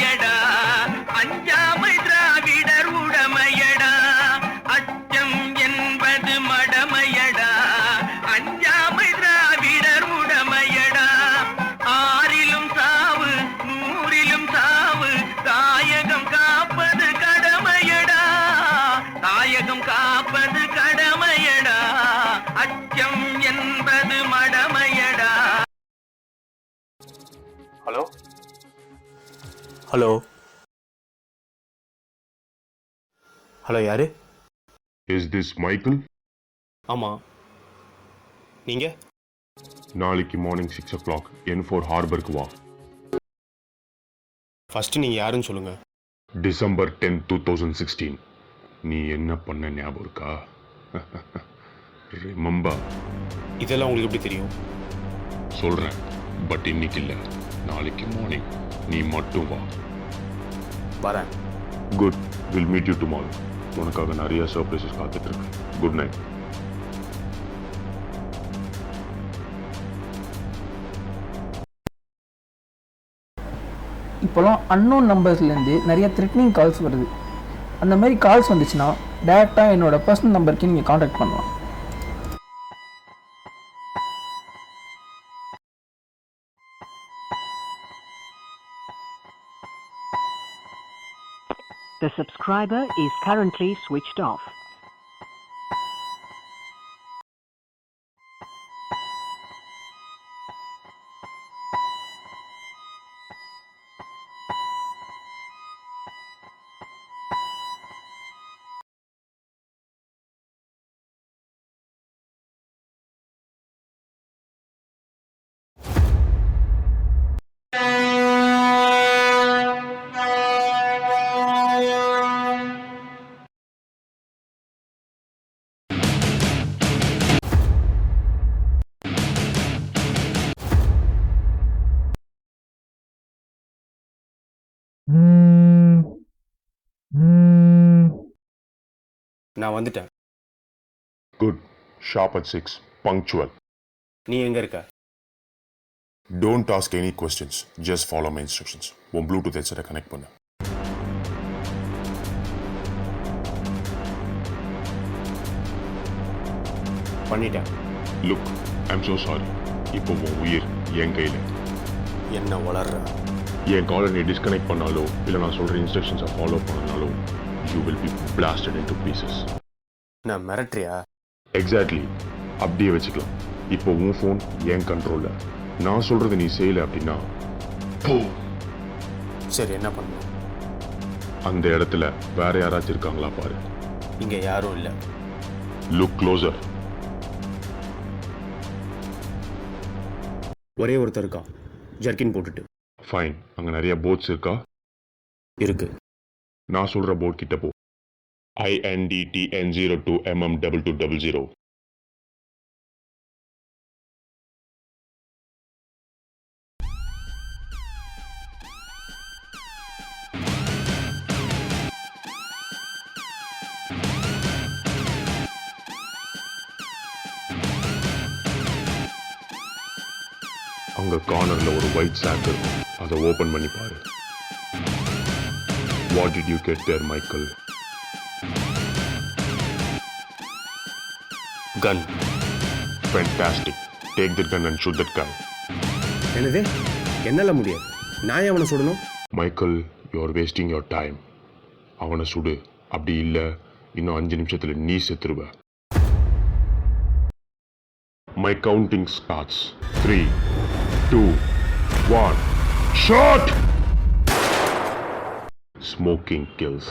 கடமையடா, அஞ்சாமை திராவிடர் உடமையடா, அச்சம் என்பது மடமையடா, அஞ்சாமை திராவிடர் உடமையடா, ஆறிலும் சாவு நூறிலும் சாவு, தாயகம் காப்பது கடமையடா, தாயகம் காப்பது கடமையடா, அச்சம் என்பது மடமையடா. ஹலோ ஹலோ ஹலோ யாரு? Is this Michael? ஆமாம், நீங்கள்? நாளைக்கு மார்னிங் 6 o'clock N4 ஹார்பருக்கு வா. ஃபஸ்ட்டு நீங்கள் யாருன்னு சொல்லுங்கள். December 10, 2016. நீ என்ன பண்ண ஞாபகம் இருக்கா? ரிமெம்பர். இதெல்லாம் உங்களுக்கு எப்படி தெரியும்? சொல்கிறேன், பட் இன்னைக்கு இல்லை, நாளைக்கு மார்னிங் நீ மட்டும் வா. வரேன். Good, will meet you tomorrow. உனக்காக நிறைய சர்ப்ரைசஸ் காத்துட்ருக்கு. Good night. இப்போலாம் அன்னோன் நம்பர்ஸ்லேருந்து நிறைய த்ரெட்னிங் கால்ஸ் வருது. அந்த மாதிரி கால்ஸ் வந்துச்சுன்னா டேரெக்டாக என்னோட பர்சனல் நம்பருக்கு நீங்கள் காண்டாக்ட் பண்ணலாம். The subscriber is currently switched off. நான் வந்துட்டேன். Good, sharp at 6, punctual. நீ எங்கே இருக்க? Don't ask any questions, just follow my instructions. உன் ப்ளூடூத் ஹெட்செட்டை கனெக்ட் பண்ணு. பண்ணிட்டேன். Look, I'm so sorry. இப்போ உன் உயிர் என் கையில். என்ன வளர்ற? என் காலை நீ டிஸ்கனெக்ட் பண்ணாலோ இல்லை நான் சொல்கிற இன்ஸ்ட்ரக்ஷன்ஸை ஃபாலோ பண்ணாலோ you will be blasted into pieces. நான் மிரட்டுறியா? எக்ஸாக்ட்லி, அப்படியே வச்சுக்கலாம். இப்போ உன் ஃபோன் என் கண்ட்ரோலில். நான் சொல்கிறது நீ செய்யலை அப்படின்னா சரி, என்ன பண்ணணும்? அந்த இடத்துல வேற யாராச்சும் இருக்காங்களா பாரு. இங்கே யாரும் இல்லை. Look closer. ஒரே ஒருத்தர் இருக்கான், ஜர்க்கின் போட்டுட்டு. ஃபைன், அங்கே நிறைய போட்ஸ் இருக்கா? இருக்கு. நான் சொல்கிற போட் கிட்ட போ. INDTN02MM2200. அங்கே கார்னரில் ஒரு ஒயிட் சாக் இருக்கும், அதை ஓப்பன் பண்ணி பாரு. What did you get there, Michael? Gun. Fantastic. Take that gun and shoot that guy. என்னது? என்னால் முடியாது. நான் அவனை சுடணும். Michael, you're wasting your time. அவனை சுடு. அப்படி இல்லை, இன்னும் 5 நிமிஷத்தில் நீ செத்துருவ. My counting starts. 3, 2, 1. Shot! Smoking kills.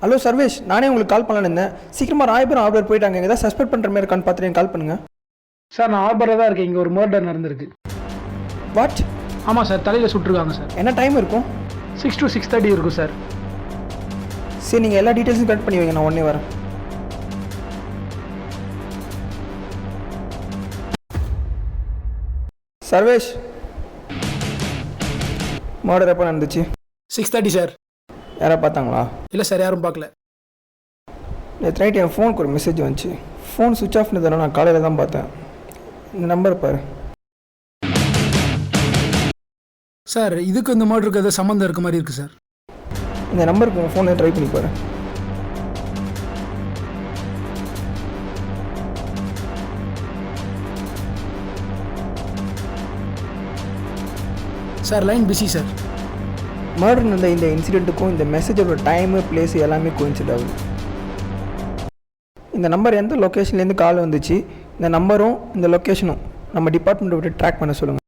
Hello Sarvesh, நானே உங்களுக்கு கால் பண்ணலான்னு இருந்தேன். சீக்கிரமாக ராயபுரம் ஆர்டர் போயிட்டாங்க. எங்கே ஏதாவது சஸ்பெக்ட் பண்ணுற மாதிரி இருக்கான்னு பார்த்துட்டு கால் பண்ணுங்கள். சார் நான் ஆர்பரில் தான் இருக்கேன். இங்கே ஒரு மர்டர் நடந்திருக்கு. வாட்? ஆமாம் சார், தலையில் சுட்டுருக்காங்க சார். என்ன டைம் இருக்கும்? 6 to 6:30 இருக்கும் சார். சரி, நீங்கள் எல்லா டீட்டெயில்ஸும் கலெக்ட் பண்ணி வைங்க, நான் உடனே வரேன். சர்வேஷ், மர்டர் எப்போ நடந்துச்சு? 6:30 சார். யாரை பார்த்தாங்களா? இல்லை சார், யாரும் பார்க்கல. நேற்று நைட் என் ஃபோனுக்கு ஒரு மெசேஜ் வந்துச்சு. ஃபோன் சுவிட்ச் ஆஃப் இருந்ததால நான் காலையில் தான் பார்த்தேன். இந்த நம்பர் பாரு. சார் இதுக்கு இந்த மர்டருக்கு ஏதாவது சம்மந்தம் இருக்க மாதிரி இருக்குது சார். இந்த நம்பருக்கு உங்கள் ஃபோனை ட்ரை பண்ணி பாரு. Sir line busy sir. Murder நடந்த இந்த இன்சிடெண்ட்டுக்கும் இந்த மெசேஜோட டைமு பிளேஸ் எல்லாமே கோயின்சிட் ஆகுது. இந்த நம்பர் எந்த லொக்கேஷன்லேருந்து கால் வந்துச்சு, இந்த நம்பரும் இந்த லொக்கேஷனும் நம்ம டிபார்ட்மெண்ட்டை விட்டு ட்ராக் பண்ண சொல்லுங்கள்.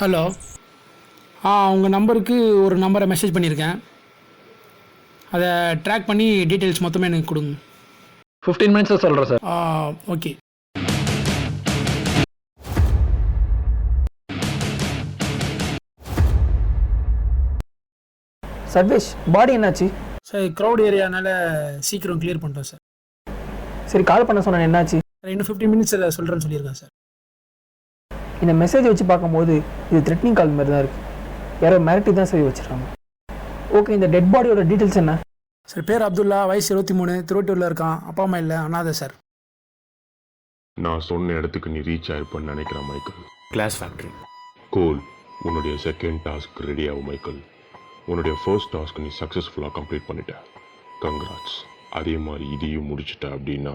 ஹலோ, உங்கள் நம்பருக்கு ஒரு நம்பரை மெசேஜ் பண்ணியிருக்கேன். அதை ட்ராக் பண்ணி டீட்டெயில்ஸ் மொத்தமே எனக்கு கொடுங்க. 15 மினிட்ஸில் சொல்கிறேன் சார். ஓகே. சர்வேஷ், பாடி என்னாச்சு? சார் க்ரௌட் ஏரியானால சீக்கிரம் கிளியர் பண்ணிட்டோம் சார். சரி, கால் பண்ண சொன்னேன், என்னாச்சு? சார் இன்னும் 15 மினிட்ஸில் சொல்கிறேன்னு சொல்லியிருக்கேன் சார். இந்த மெசேஜ் வச்சு பார்க்கும்போது இது த்ரெட்னிங் கால் மாதிரி தான் இருக்குது. யாரோ மிரட்டி தான் சரி வச்சுருக்காங்க. ஓகே, இந்த டெட் பாடியோட டீட்டெயில்ஸ் என்ன? சார் பேர் அப்துல்லா, வயசு 23, திருவட்டூரில் இருக்கான். அப்பா அம்மா இல்லை, அனாதை சார். நான் சொன்ன இடத்துக்கு நீ ரீச் ஆயிருப்பேன்னு நினைக்கிறேன் மைக்கேல். Glass factory. கூல். உன்னுடைய செகண்ட் டாஸ்க் ரெடி ஆகும் மைக்கேல். உன்னுடைய ஃபர்ஸ்ட் டாஸ்க் நீ சக்ஸஸ்ஃபுல்லாக கம்ப்ளீட் பண்ணிட்ட. கங்க்ராட்ஸ். அதே மாதிரி இதையும் முடிச்சிட்ட அப்படின்னா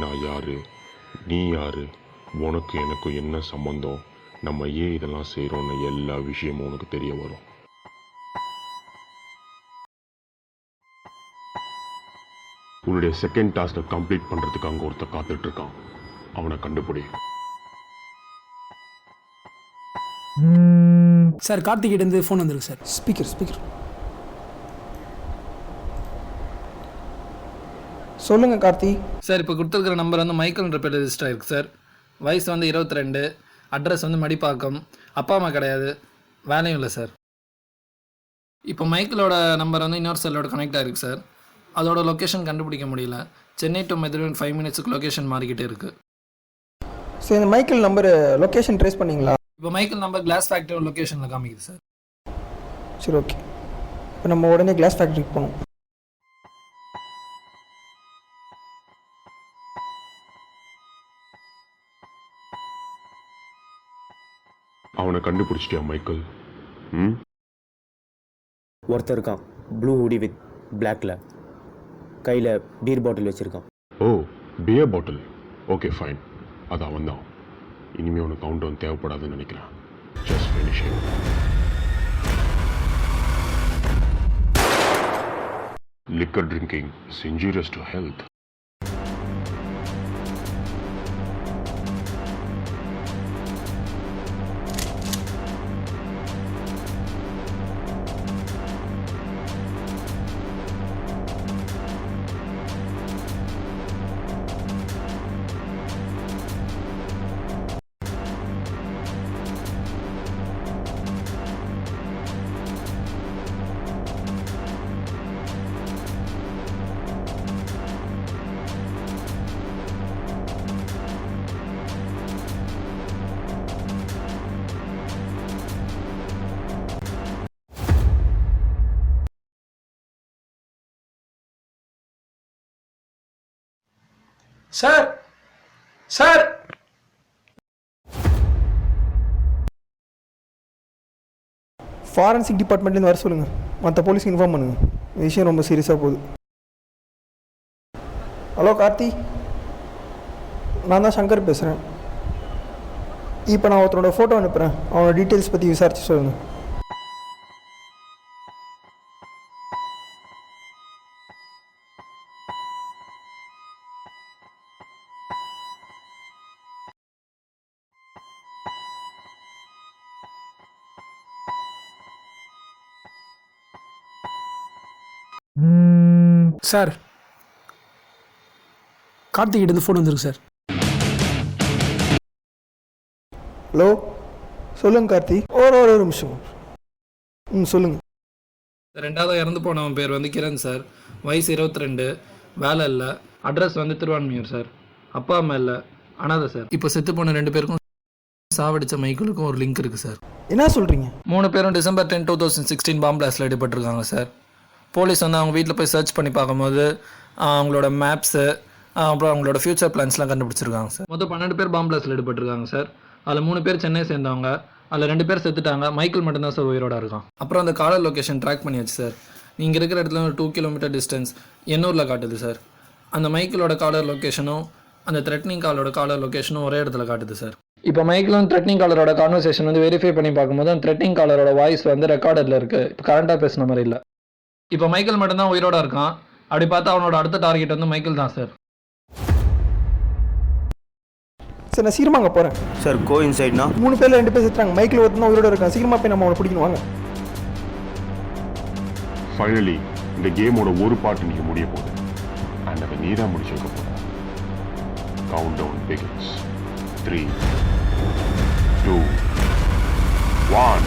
நான் யாரு, நீ யாரு, உனக்கு எனக்கும் என்ன சம்மந்தம், நம்ம ஏன் இதெல்லாம் செய்கிறோன்னு எல்லா விஷயமும் உனக்கு தெரிய வரும். உன்னுடைய செகண்ட் டாஸ்க்கை கம்ப்ளீட் பண்ணுறதுக்கு அங்கே ஒருத்தர் காத்துட்டு இருக்கான். அவனை கண்டுபிடி. சார் கார்த்திகிட்டேருந்து ஃபோன் வந்திருக்கு சார். ஸ்பீக்கர். சொல்லுங்கள் கார்த்தி. சார் இப்போ கொடுத்துருக்கிற நம்பர் வந்து மைக்கேல்ன்ற பேர் ரெஜிஸ்டர் ஆயிருக்கு சார். வயசு வந்து 22, அட்ரஸ் வந்து மடிப்பாக்கம். அப்பா அம்மா கிடையாது, வேலையும் இல்லை சார். இப்போ மைக்கேலோட நம்பர் வந்து இன்னொரு செல்லோட கனெக்ட் ஆகிருக்கு சார். அதோட லொக்கேஷன் கண்டுபிடிக்க முடியல. சென்னை டு மெதுவன் 5 மினிட்ஸுக்கு லொக்கேஷன் மாறிக்கிட்டே இருக்குது. சரி, இந்த மைக்கேல் நம்பர் லொக்கேஷன் ட்ரேஸ் பண்ணிங்களா? இப்போ மைக்கேல் நம்பர் கிளாஸ் ஃபேக்டரி லொக்கேஷனில் காமிக்குது சார். சரி, ஓகே. இப்போ நம்ம உடனே கிளாஸ் ஃபேக்ட்ரிக்கு போகணும். அவனை கண்டுபிடிச்சிட்டியா மைக்கேல்? ஒருத்தர் இருக்கான், ப்ளூ ஹூடி வித் பிளாக்ல, கையில் பீர் பாட்டில் வச்சுருக்கான். Oh, beer bottle. Okay fine, அது அவன் தான். இனிமேல் உனக்கு கவுண்ட் ஒன் தேவைப்படாதுன்னு நினைக்கிறேன். Just finish him. Liquor drinking is injurious to health. Sir forensic டிபார்ட்மெண்ட்லேருந்து வர சொல்லுங்கள். மற்ற போலீஸ்க்கு இன்ஃபார்ம் பண்ணுங்கள். விஷயம் ரொம்ப சீரியஸாக போகுது. ஹலோ கார்த்தி, நான் தான் சங்கர் பேசுகிறேன். இப்போ நான் ஒருத்தரோட ஃபோட்டோ அனுப்புகிறேன். அவனோட டீட்டெயில்ஸ் பற்றி விசாரித்து சொல்லுங்கள். சார் கார்த்திகிட்ட இருந்து ஃபோன் வந்துருக்கு சார். ஹலோ சொல்லுங்கள் கார்த்தி. ஒரு நிமிஷம். சொல்லுங்கள். ரெண்டாவது இறந்து போனவன் பேர் வந்து கிரண் சார். வயசு 22, வேலை இல்லை, அட்ரஸ் வந்து திருவான்மியூர் சார். அப்பா அம்மா இல்லை, அனாதை சார். இப்போ செத்து போன 2 பேருக்கும் சாவடிச்ச மைக்கிளுக்கும் ஒரு லிங்க் இருக்குது சார். என்ன சொல்கிறீங்க? 3 பேரும் December 10, 2016 பாம்பு பிளாஸ்டில் ஈடுபட்டிருக்காங்க சார். போலீஸ் வந்து அவங்க வீட்டில் போய் சர்ச் பண்ணி பார்க்கும்போது அவங்களோட மேப்ஸு அப்புறம் அவங்களோட ஃபியூச்சர் பிளான்ஸ்லாம் கண்டுபிடிச்சிருக்காங்க சார். மொத்தம் 12 பேர் பாம்பு பிளாஸ்டில் ஈடுபட்டிருக்காங்க சார். அதில் 3 பேர் சென்னை சேர்ந்தவங்க, அதில் 2 பேர் செத்துட்டாங்க. மைக்கிள் மட்டும்தான் சார் உயிரோட இருக்கான். அப்புறம் அந்த காலர் லொக்கேஷன் ட்ராக் பண்ணியாச்சு சார். நீங்கள் இருக்கிற இடத்துல ஒரு 2 கிலோமீட்டர் டிஸ்டன்ஸ் எண்ணூரில் காட்டுது சார். அந்த மைக்கிளோட காலர் லொக்கேஷனும் அந்த த்ரெட்னிங் காலோட காலர் லொக்கேஷனும் ஒரே இடத்துல காட்டுது சார். இப்போ மைக்கிளும் த்ரெட்னிங் காலரோட கான்வர்சேஷன் வந்து வெரிஃபை பண்ணி பார்க்கும்போது அந்த த்ரெட்னிங் காலரோட வாய்ஸ் வந்து ரெக்கார்டரில் இருக்குது. இப்போ கரண்ட்டாக பேசுன மாதிரி இல்லை. இப்போ மைக்கிள் மட்டும்தான் உயிரோட இருக்கான். அப்படி பார்த்தா அவனோட அடுத்த டார்கெட் வந்து மைக்கிள் தான் சார். சார் நான் சீக்கிரமாக அங்கே போகிறேன். சார் கோ இன்சைட்னா 3 பேரில் 2 பேர் செத்துறாங்க. மைக்கில் ஒருத்தனா உயிரோட இருக்கான். சீக்கிரமாக போய் நம்ம அவனை பிடிக்கணும். வாங்க. ஃபைனலி இந்த கேமோட ஒரு பாட்டு நீங்கள் முடிய போகுது. அண்ட் அதை நீ தான் முடிச்சு வைக்க போகிற. Countdown begins. 3, 2, 1.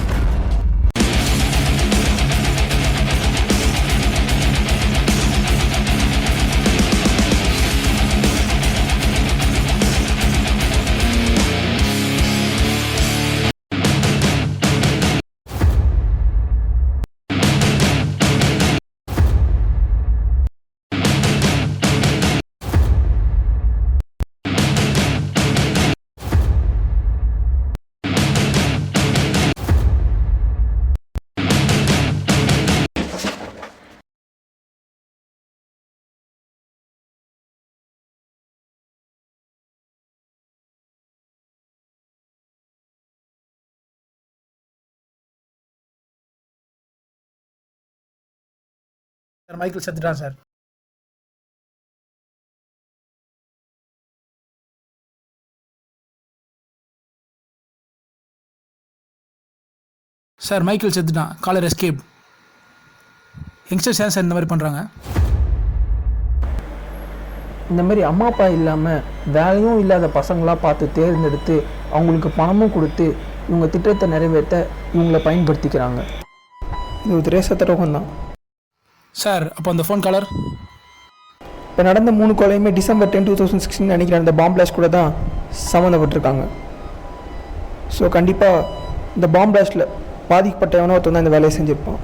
Sir Michael செத்துட்டான் சார். சார் மைக்கிள் செத்துட்டான். Caller escape. யங்ஸ்டர்ஸ் ஏன் சார் இந்த மாதிரி பண்ணுறாங்க? இந்த மாதிரி அம்மா அப்பா இல்லாமல் வேலையும் இல்லாத பசங்களாக பார்த்து தேர்ந்தெடுத்து அவங்களுக்கு பணமும் கொடுத்து இவங்க திட்டத்தை நிறைவேற்ற இவங்களை பயன்படுத்திக்கிறாங்க. இது ஒரு தேச துரோகம் தான் சார். அப்போ அந்த ஃபோன் காலர் இப்போ நடந்த 3 கொலையுமே December 10, 2016 நினைக்கிறேன் அந்த பாம்பு பிளாஸ்ட் கூட தான் சம்மந்தப்பட்டிருக்காங்க. ஸோ கண்டிப்பாக இந்த பாம்பு பிளாஸ்ட்டில் பாதிக்கப்பட்டவனோ ஒருத்தன் தான் இந்த வேலையை செஞ்சுருப்பான்.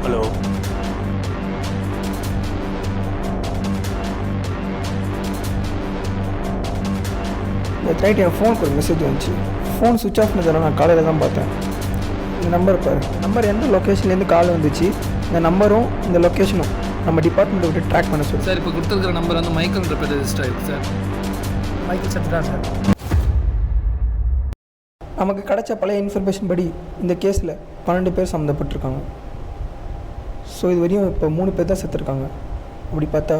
ஹலோ நேற்று நைட் என் ஃபோனுக்கு ஒரு மெசேஜ் வந்துச்சு. ஃபோன் சுவிட்ச் ஆஃப் பண்ணதால நான் காலையில் தான் பார்த்தேன். இந்த நம்பர் பாரு. நம்பர் எந்த லொக்கேஷன்லேருந்து கால் வந்துச்சு, இந்த நம்பரும் இந்த லொக்கேஷனும் நம்ம டிபார்ட்மெண்ட்டை விட்டு ட்ராக் பண்ண சொல்லி. சார் இப்போ கொடுத்துருக்கிற நம்பர் வந்து மைக்கிள்ன்ற பேர் ரெஜிஸ்டர் ஆயிருக்கு சார். மைக்கிள் செத்துட்டான் சார். நமக்கு கிடைச்ச பழைய இன்ஃபர்மேஷன் படி இந்த கேஸில் 12 பேர் சம்மந்தப்பட்டிருக்காங்க. ஸோ இது வரையும் இப்போ 3 பேர் தான் செத்துருக்காங்க. அப்படி பார்த்தா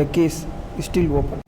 the case is still open.